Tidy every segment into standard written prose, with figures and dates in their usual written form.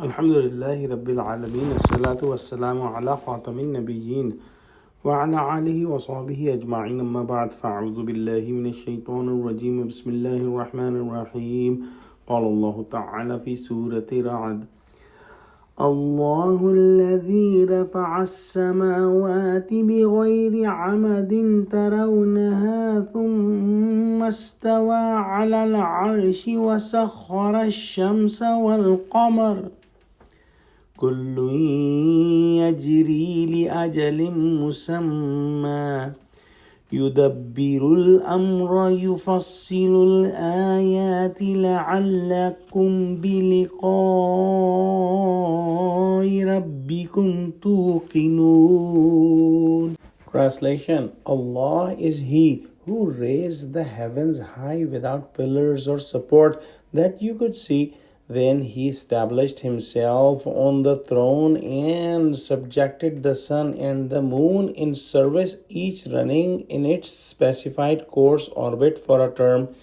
Alhamdulillahi Rabbil Alameen. As-salatu was-salamu ala khatamin nabiyyin wa ala alihi wa sahbihi ajma'in. Amma ba'd, fa'udhu billahi minash shaitanir rajim. Bismillahir rahmanir rahim. Qala Allah ta'ala fi Surah Ra'ad. الله الذي رفع السماوات بغير عمد ترونها ثم استوى على العرش وسخر الشمس والقمر كل يجري لأجل مسمى يدبر الأمر يفصل الآيات لعلكم بلقاء ربكم توقنون. Translation: Allah is He who raised the heavens high without pillars or support that you could see. Then he established himself on the throne and subjected the sun and the moon in service, each running in its specified course orbit for a term.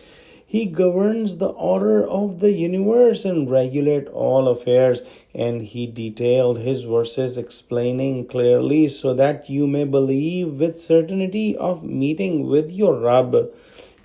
He governs the order of the universe and regulates all affairs. And he detailed his verses, explaining clearly so that you may believe with certainty of meeting with your Rabb.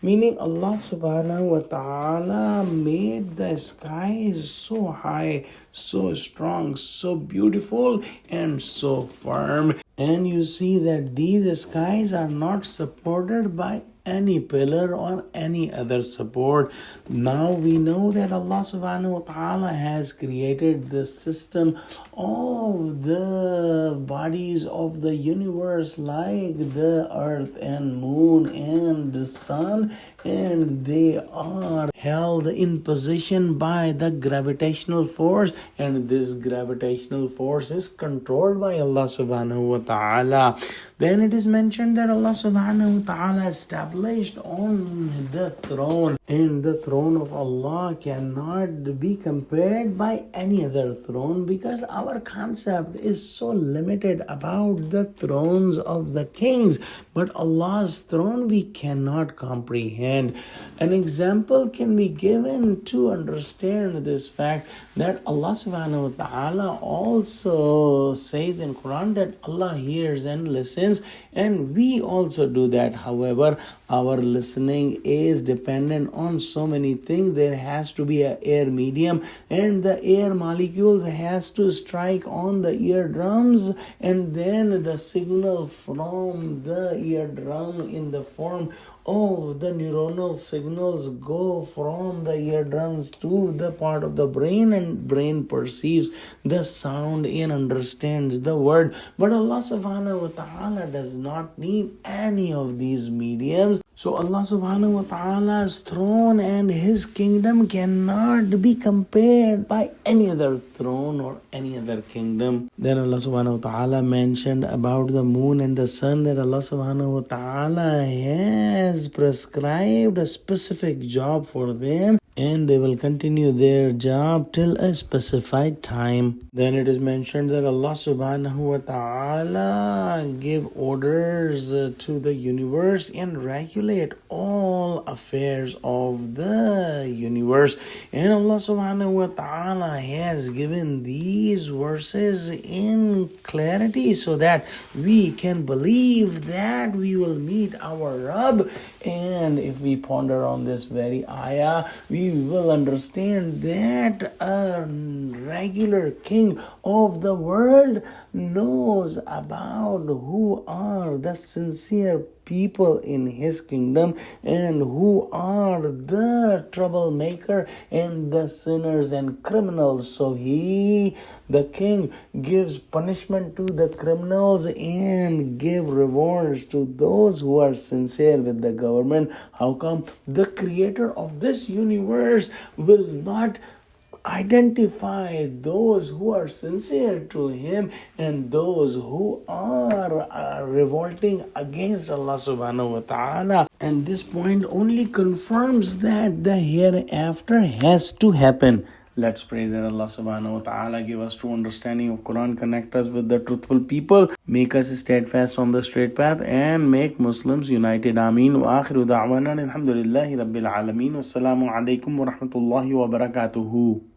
Meaning Allah subhanahu wa ta'ala made the skies so high, so strong, so beautiful, and so firm. And you see that these skies are not supported by any pillar or any other support. Now we know that Allah subhanahu wa ta'ala has created the system of the bodies of the universe like the earth and moon and the sun, and they are held in position by the gravitational force, and this gravitational force is controlled by Allah subhanahu wa ta'ala. Then it is mentioned that Allah subhanahu wa ta'ala established on the throne, and the throne of Allah cannot be compared by any other throne, because our concept is so limited about the thrones of the kings, but Allah's throne we cannot comprehend. An example can be given to understand this fact, that Allah subhanahu wa ta'ala also says in Quran that Allah hears and listens, and we also do that. However, our listening is dependent on so many things. There has to be an air medium, and the air molecules has to strike on the eardrums, and then the signal from the eardrum in the form of the neuronal signals go from the eardrums to the part of the brain, and brain perceives the sound and understands the word. But Allah subhanahu wa ta'ala does not need any of these mediums. So Allah subhanahu wa ta'ala's throne and his kingdom cannot be compared by any other throne or any other kingdom. Then Allah subhanahu wa ta'ala mentioned about the moon and the sun, that Allah subhanahu wa ta'ala has prescribed a specific job for them, and they will continue their job till a specified time. Then it is mentioned that Allah subhanahu wa ta'ala give orders to the universe and regulate all affairs of the universe. And Allah subhanahu wa ta'ala has given these verses in clarity so that we can believe that we will meet our Rabb. And if we ponder on this very ayah, we will understand that a regular king of the world knows about who are the sincere people in his kingdom and who are the troublemaker and the sinners and criminals. So he, the king, gives punishment to the criminals and give rewards to those who are sincere with the government. How come? The creator of this universe will not identify those who are sincere to him and those who are revolting against Allah subhanahu wa ta'ala. And this point only confirms that the hereafter has to happen. Let's pray that Allah subhanahu wa ta'ala give us true understanding of Quran, connect us with the truthful people, make us steadfast on the straight path, and make Muslims united. Ameen. Wa akhiru da'wana alhamdulillahi rabbil alameen. Wassalamu alaikum wa rahmatullahi wa barakatuhu.